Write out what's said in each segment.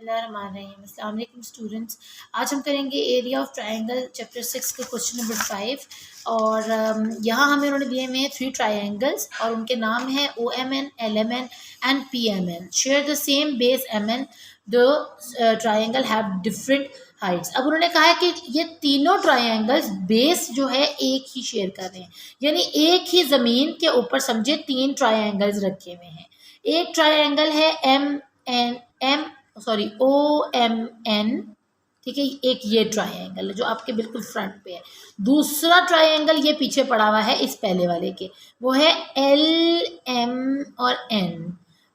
अस्सलाम वालेकुम स्टूडेंट्स। आज हम करेंगे एरिया ऑफ ट्रायंगल चैप्टर 6 के क्वेश्चन नंबर 5 और यहाँ हमें उन्होंने दिए हुए हैं 3 ट्रायंगल्स और उनके नाम हैं OMN, LMN and PMN। Share the same base MN, the triangle have different Heights. अब उन्होंने कहा है कि ये तीनों ट्रायंगल्स बेस जो है एक ही शेयर कर रहे हैं, यानी एक ही ज़मीन के ऊपर समझे 3 ट्रायंगल्स रखे हुए हैं। एक ट्रायंगल है OMN, ठीक है, एक ये ट्रायंगल है जो आपके बिल्कुल फ्रंट पे है। दूसरा ट्रायंगल ये पीछे पड़ा हुआ है इस पहले वाले के, वो है LM और N।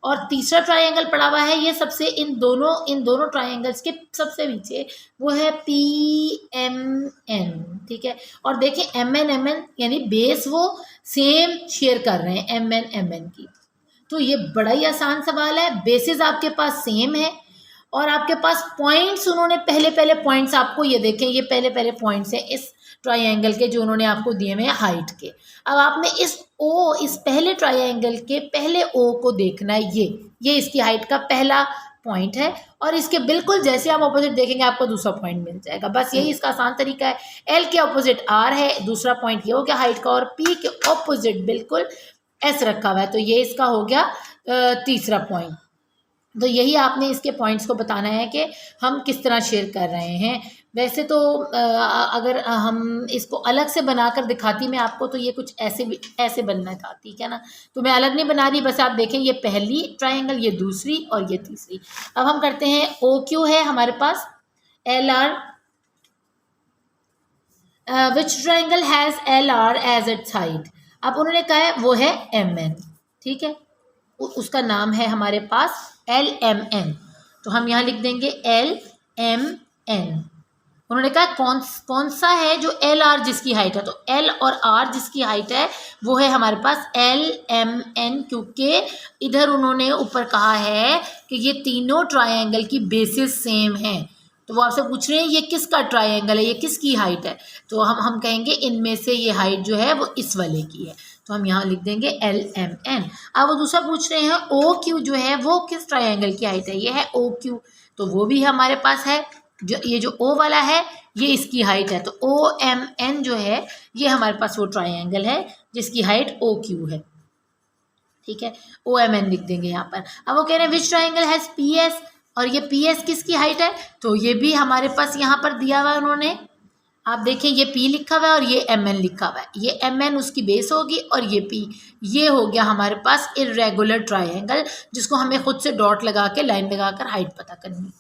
और तीसरा ट्रायंगल पड़ा हुआ है ये सबसे इन दोनों ट्रायंगल्स के सबसे नीचे, वो है PMN, ठीक है। और देखिए MN यानी बेस वो सेम शेयर कर रहे हैं MN की। तो ये बड़ा ही आसान सवाल है, बेसिस आपके पास सेम है और आपके पास पॉइंट्स उन्होंने पहले पॉइंट्स आपको ये देखें, ये पहले पॉइंट्स हैं इस ट्रायंगल के जो उन्होंने आपको दिए हुए हैं हाइट के। अब आपने इस पहले ट्रायंगल के पहले O को देखना है, ये इसकी हाइट का पहला पॉइंट है और इसके बिल्कुल जैसे आप ऑपोजिट देखेंगे आपको दूसरा पॉइंट मिल जाएगा। बस यही इसका आसान तरीका है। L के ऑपोजिट R है, दूसरा पॉइंट ये हो गया हाइट का, और P के ऑपोजिट बिल्कुल S रखा हुआ है, तो ये इसका हो गया तीसरा पॉइंट। तो यही आपने इसके पॉइंट्स को बताना है कि हम किस तरह शेयर कर रहे हैं। वैसे तो अगर हम इसको अलग से बनाकर दिखाती मैं आपको, तो ये कुछ ऐसे बनना था, ठीक है ना। तो मैं अलग नहीं बना रही, बस आप देखें ये पहली ट्रायंगल, ये दूसरी और ये तीसरी। अब हम करते हैं OQ है हमारे पास LR, which triangle has LR as its height. अब उन्होंने कहा है वो है MN, ठीक है, उसका नाम है हमारे पास LMN। तो हम यहाँ लिख देंगे LMN। उन्होंने कहा कौन सा है जो LR जिसकी हाइट है, तो L और R जिसकी हाइट है वो है हमारे पास LMN, क्योंकि इधर उन्होंने ऊपर कहा है कि ये तीनों ट्रायंगल की बेसिस सेम हैं। तो वो आपसे पूछ रहे हैं ये किसका ट्रायंगल है, ये किसकी हाइट है, तो हम कहेंगे इनमें से ये हाइट जो है वो इस वाले की है, तो हम यहाँ लिख देंगे LMN। अब वो दूसरा पूछ रहे हैं OQ जो है वो किस ट्रायंगल की हाइट है, ये है OQ, तो वो भी हमारे पास है। ये जो O वाला है ये इसकी हाइट है, तो OMN जो है ये हमारे पास वो ट्रायंगल है जिसकी हाइट OQ है, ठीक है, OMN लिख देंगे यहाँ पर। अब वो कह रहे हैं विच ट्रायंगल हैज़ PS, और ये PS किसकी हाइट है, तो ये भी हमारे पास यहाँ पर दिया हुआ है उन्होंने। आप देखें ये P लिखा हुआ है और ये MN लिखा हुआ है, ये MN उसकी बेस होगी और ये P, ये हो गया हमारे पास इर्रेगुलर ट्रायंगल जिसको हमें खुद से डॉट लगा के लाइन लगा कर हाइट पता करनी।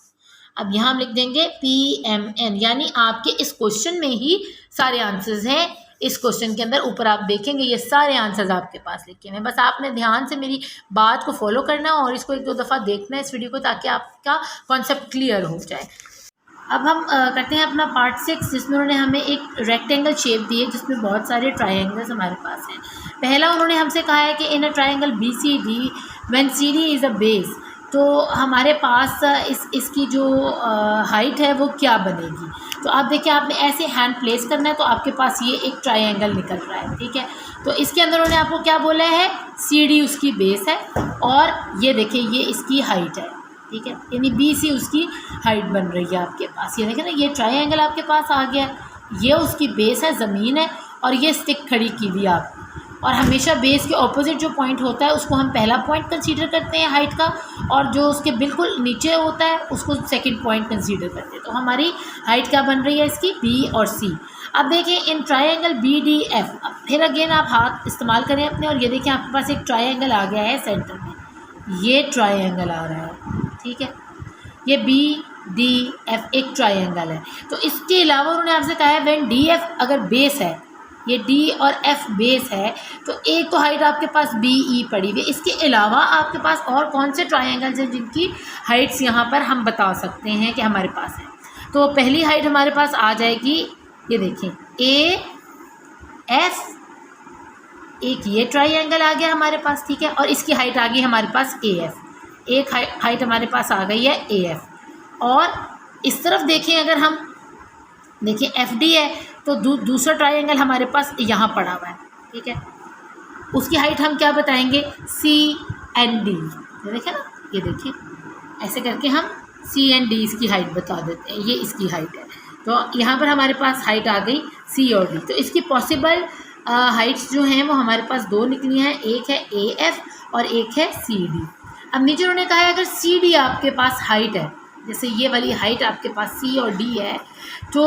अब यहाँ हम लिख देंगे PMN, यानी आपके इस क्वेश्चन में ही सारे आंसर्स हैं। इस क्वेश्चन के अंदर ऊपर आप देखेंगे ये सारे आंसर्स आपके पास लिखे हुए हैं। बस आपने ध्यान से मेरी बात को फॉलो करना है और इसको 1-2 दफ़ा देखना है इस वीडियो को, ताकि आपका कॉन्सेप्ट क्लियर हो जाए। अब हम करते हैं अपना पार्ट 6, जिसमें उन्होंने हमें एक रेक्टेंगल शेप दी है जिसमें बहुत सारे ट्रायंगल्स हमारे पास हैं। पहला उन्होंने हमसे कहा है कि in a triangle BCD when CD is a base, तो हमारे पास इसकी जो हाइट है वो क्या बनेगी। तो आप देखिए आपने ऐसे हैंड प्लेस करना है तो आपके पास ये एक ट्रायंगल निकल रहा है, ठीक है। तो इसके अंदर उन्होंने आपको क्या बोला है, CD उसकी बेस है और ये देखिए ये इसकी हाइट है, ठीक है, यानी BC उसकी हाइट बन रही है आपके पास। ये देखें ना, ये ट्रायंगल आपके पास आ गया, ये उसकी बेस है, ज़मीन है, और ये स्टिक खड़ी की हुई आपकी। और हमेशा बेस के ऑपोजिट जो पॉइंट होता है उसको हम पहला पॉइंट कंसीडर करते हैं हाइट का, और जो उसके बिल्कुल नीचे होता है उसको सेकंड पॉइंट कंसीडर करते हैं। तो हमारी हाइट क्या बन रही है इसकी, B और C। अब देखिए इन ट्रायंगल BDF, फिर अगेन आप हाथ इस्तेमाल करें अपने, और ये देखिए आपके पास एक ट्रायंगल आ गया है सेंटर में, ये ट्रायंगल आ रहा है, ठीक है, ये BDF एक ट्रायंगल है। तो इसके अलावा उन्होंने आपसे कहा है व्हेन DF अगर बेस है, ये D और F बेस है, तो एक तो हाइट आपके पास BE पड़ी हुई है। इसके अलावा आपके पास और कौन से ट्रायंगल्स हैं जिनकी हाइट्स यहाँ पर हम बता सकते हैं कि हमारे पास है। तो पहली हाइट हमारे पास आ जाएगी, ये देखें AF, एक ये ट्रायंगल आ गया हमारे पास, ठीक है, और इसकी हाइट आ गई हमारे पास AF, एक हाइट हमारे पास आ गई है AF। और इस तरफ देखें अगर हम देखें FD है, तो दूसरा ट्रायंगल हमारे पास यहाँ पड़ा हुआ है, ठीक है, उसकी हाइट हम क्या बताएंगे, CND। ये देखें ना, ये देखिए ऐसे करके हम सी एंड डी इसकी हाइट बता देते हैं, ये इसकी हाइट है। तो यहाँ पर हमारे पास हाइट आ गई सी और डी। तो इसकी पॉसिबल हाइट्स जो हैं वो हमारे पास दो निकली हैं, एक है ए एफ और एक है सी डी। अब नीचे उन्होंने कहा है अगर सी डी आपके पास हाइट है, जैसे ये वाली हाइट आपके पास सी और डी है, तो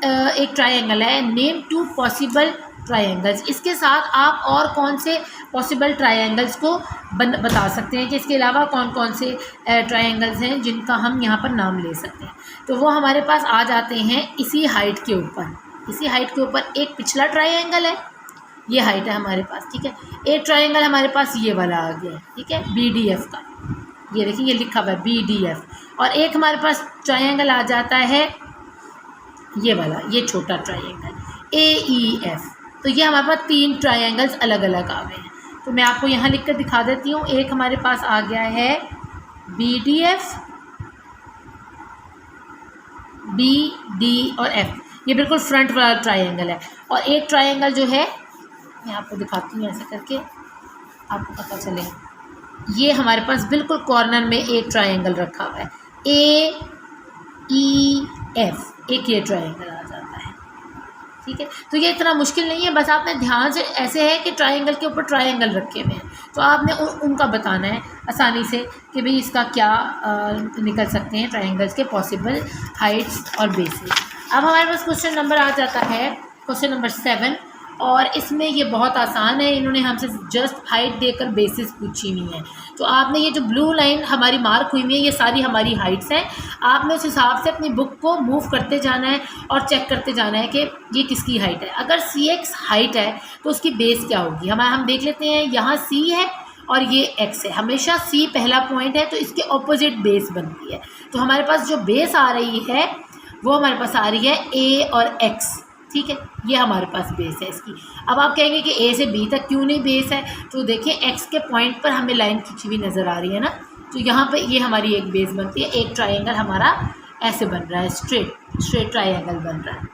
एक ट्रायंगल है, नेम टू पॉसिबल ट्रायंगल्स। इसके साथ आप और कौन से पॉसिबल ट्रायंगल्स को बता सकते हैं कि इसके अलावा कौन कौन से ट्रायंगल्स हैं जिनका हम यहाँ पर नाम ले सकते हैं। तो वो हमारे पास आ जाते हैं इसी हाइट के ऊपर। इसी हाइट के ऊपर एक पिछला ट्रायंगल है, ये हाइट है हमारे पास, ठीक है। एक ट्रायंगल हमारे पास ये वाला आ गया, ठीक है, बी डी एफ का, ये देखिए ये लिखा हुआ है बी डी एफ। और एक हमारे पास ट्रायंगल आ जाता है ये वाला, ये छोटा ट्रायंगल ए ई एफ। तो ये हमारे पास तीन ट्रायंगल्स अलग अलग आ गए हैं। तो मैं आपको यहाँ लिख कर दिखा देती हूँ। एक हमारे पास आ गया है B D F, B D और एफ, ये बिल्कुल फ्रंट वाला ट्रायंगल है। और एक ट्रायंगल जो है मैं आपको दिखाती हूँ ऐसे करके आपको पता चले, ये हमारे पास बिल्कुल कॉर्नर में एक ट्रायंगल रखा हुआ है ए ई एफ, एक ये ट्रायंगल आ जाता है, ठीक है। तो ये इतना मुश्किल नहीं है, बस आपने ध्यान से, ऐसे है कि ट्रायंगल के ऊपर ट्रायंगल रखे हुए हैं, तो आपने उनका बताना है आसानी से कि भाई इसका क्या निकल सकते हैं ट्रायंगल्स के पॉसिबल हाइट्स और बेसिस। अब हमारे पास क्वेश्चन नंबर आ जाता है क्वेश्चन नंबर 7, और इसमें ये बहुत आसान है। इन्होंने हमसे जस्ट हाइट देकर बेसिस पूछी हुई है। तो आपने ये जो ब्लू लाइन हमारी मार्क हुई हुई है, ये सारी हमारी हाइट्स हैं। आपने उस हिसाब से अपनी बुक को मूव करते जाना है और चेक करते जाना है कि ये किसकी हाइट है। अगर सी एक्स हाइट है तो उसकी बेस क्या होगी। हम देख लेते हैं, यहाँ सी है और ये एक्स है। हमेशा सी पहला पॉइंट है तो इसके ऑपोजिट बेस बनती है। तो हमारे पास जो बेस आ रही है वो हमारे पास आ रही है ए और एक्स, ठीक है, ये हमारे पास बेस है इसकी। अब आप कहेंगे कि ए से बी तक क्यों नहीं बेस है, तो देखिए एक्स के पॉइंट पर हमें लाइन खींची हुई नज़र आ रही है ना, तो यहाँ पे ये हमारी एक बेस बनती है। एक ट्रायंगल हमारा ऐसे बन रहा है, स्ट्रेट ट्रायंगल बन रहा है,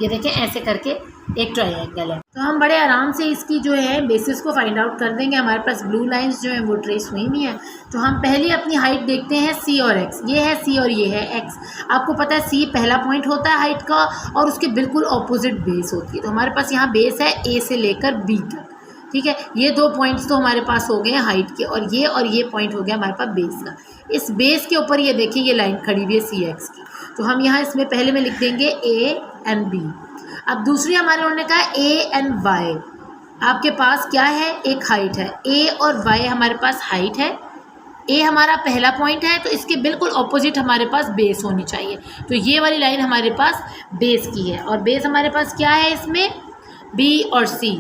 ये देखें ऐसे करके एक ट्रायंगल है। तो हम बड़े आराम से इसकी जो है बेसिस को फाइंड आउट कर देंगे। हमारे पास ब्लू लाइंस जो हैं वो ट्रेस हुई नहीं है। तो हम पहले अपनी हाइट देखते हैं सी और एक्स, ये है सी और ये है एक्स। आपको पता है सी पहला पॉइंट होता है हाइट का और उसके बिल्कुल ऑपोजिट बेस होती है। तो हमारे पास यहाँ बेस है ए से लेकर बी तक, ठीक है। ये दो पॉइंट्स तो हमारे पास हो गए हैं हाइट के, और ये पॉइंट हो गया हमारे पास बेस का। इस बेस के ऊपर ये देखिए ये लाइन खड़ी हुई है सी एक्स की, तो हम यहाँ इसमें पहले में लिख देंगे ए एंड बी। अब दूसरी हमारे उन्होंने कहा ए एंड वाई, आपके पास क्या है, एक हाइट है, ए और वाई हमारे पास हाइट है। ए हमारा पहला पॉइंट है तो इसके बिल्कुल ऑपोजिट हमारे पास बेस होनी चाहिए। तो ये वाली लाइन हमारे पास बेस की है, और बेस हमारे पास क्या है इसमें, बी और सी,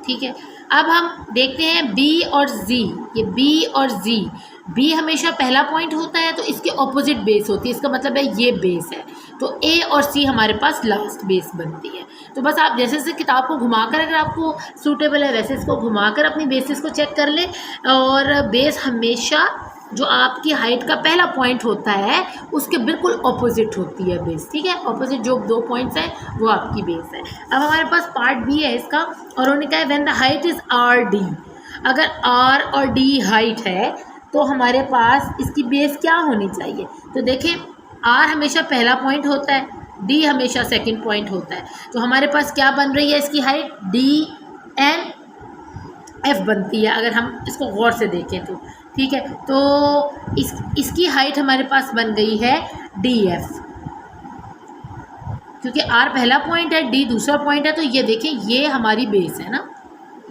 ठीक है। अब हम देखते हैं बी और जी, ये बी और जी, बी हमेशा पहला पॉइंट होता है तो इसके ऑपोजिट बेस होती है, इसका मतलब है ये बेस है। तो ए और सी हमारे पास लास्ट बेस बनती है। तो बस आप जैसे जैसे किताब को घुमाकर, अगर आपको सूटेबल है वैसे इसको घुमाकर अपनी बेसिस को चेक कर लें। और बेस हमेशा जो आपकी हाइट का पहला पॉइंट होता है उसके बिल्कुल ऑपोजिट होती है बेस, ठीक है। ऑपोजिट जो दो पॉइंट्स हैं वो आपकी बेस है। अब हमारे पास पार्ट बी है इसका, और उन्होंने कहा when the height is R D, अगर आर और डी हाइट है तो हमारे पास इसकी बेस क्या होनी चाहिए। तो देखें आर हमेशा पहला पॉइंट होता है, डी हमेशा सेकंड पॉइंट होता है। तो हमारे पास क्या बन रही है इसकी हाइट, डी एंड एफ बनती है अगर हम इसको गौर से देखें तो, ठीक है। तो इसकी हाइट हमारे पास बन गई है डी एफ, क्योंकि आर पहला पॉइंट है, डी दूसरा पॉइंट है। तो ये देखें ये हमारी बेस है ना,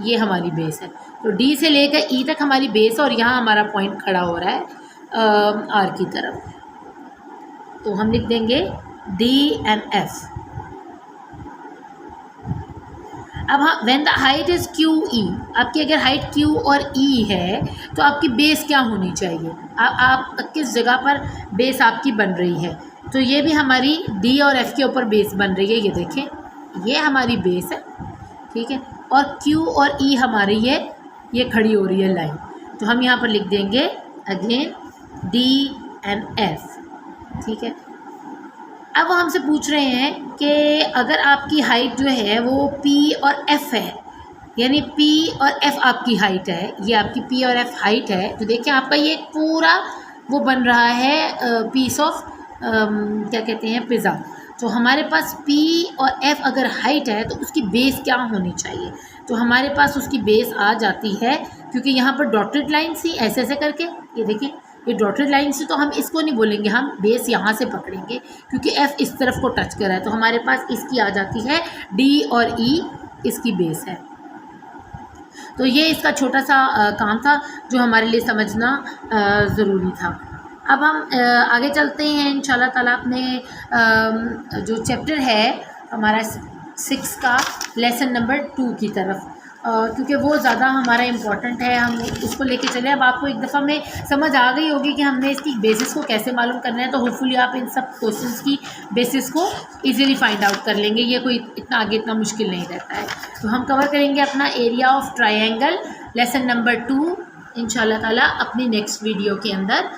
ये हमारी बेस है। तो डी से लेकर ई तक हमारी बेस है, और यहाँ हमारा पॉइंट खड़ा हो रहा है आर की तरफ। तो हम लिख देंगे डी एंड एफ। अब हाँ, when the height is Q E, आपकी अगर हाइट क्यू और ई है तो आपकी बेस क्या होनी चाहिए, आप किस जगह पर बेस आपकी बन रही है। तो ये भी हमारी डी और एफ के ऊपर बेस बन रही है, ये देखें ये हमारी बेस है, ठीक है। और क्यू और ई हमारी ये खड़ी हो रही है लाइन। तो हम यहाँ पर लिख देंगे अगेन डी एंड एफ, ठीक है। अब वो हमसे पूछ रहे हैं कि अगर आपकी हाइट जो है वो पी और एफ़ है, यानी पी और एफ़ आपकी हाइट है, ये आपकी पी और एफ़ हाइट है। तो देखिए आपका ये पूरा वो बन रहा है पीस ऑफ क्या कहते हैं, पिज़्ज़ा। तो हमारे पास P और F अगर हाइट है तो उसकी बेस क्या होनी चाहिए? तो हमारे पास उसकी बेस आ जाती है, क्योंकि यहाँ पर डॉटेड लाइन सी ऐसे ऐसे करके, ये देखिए ये डॉटेड लाइन से, तो हम इसको नहीं बोलेंगे, हम बेस यहाँ से पकड़ेंगे क्योंकि F इस तरफ को टच कर रहा है। तो हमारे पास इसकी आ जाती है D और E इसकी बेस है। तो ये इसका छोटा सा काम था जो हमारे लिए समझना ज़रूरी था। अब हम आगे चलते हैं इंशाल्लाह ताला अपने जो चैप्टर है हमारा 6 का लेसन नंबर 2 की तरफ, क्योंकि वो ज़्यादा हमारा इम्पोर्टेंट है, हम उसको लेके चले। अब आपको एक दफ़ा में समझ आ गई होगी कि हमने इसकी बेसिस को कैसे मालूम करना है, तो होपफुली आप इन सब क्वेश्चंस की बेसिस को इजीली फाइंड आउट कर लेंगे। ये कोई इतना आगे इतना मुश्किल नहीं रहता है। तो हम कवर करेंगे अपना area of triangle lesson number 2 इंशाल्लाह ताला अपनी नेक्स्ट वीडियो के अंदर।